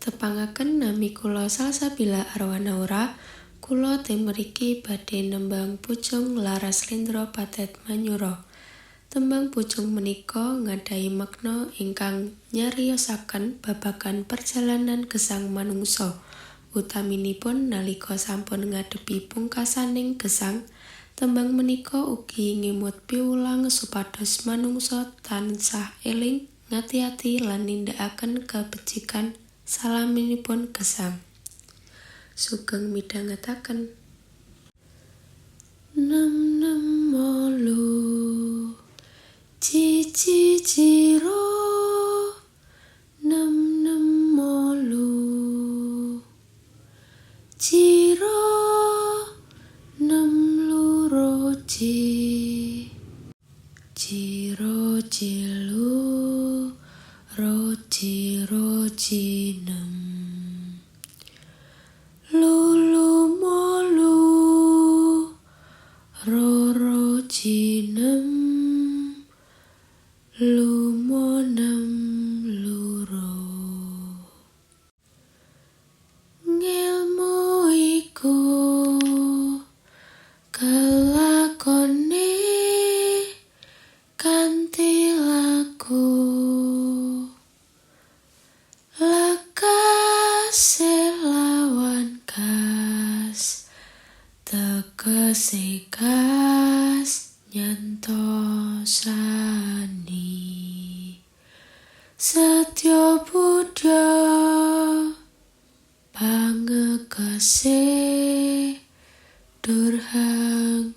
Tepangaken nami kula Salsabila Arwanaura. Kula teng mriki badhe nembang Pujung Laras Slendra Patet Manyura. Tembang Pujung menika nggadhahi makna ingkang nyariosaken babagan perjalanan gesang manungsa. Utaminipun nalika sampun ngadepi pungkasaning gesang, tembang menika ugi ngemot piwulang supados manungsa tansah eling, ngati-ati lan nindakaken kabecikan salaminipun gesang. Sugeng midhangetaken. 668 Ciciciro 668 Ciro 6 Ciro cilu roci nem lulu molu roro cinem lumonam luro ngilmu iku kelakone kanthi laku lekase lawan kas tegese kas nyantosani setya Buddha pangekase durhangkara.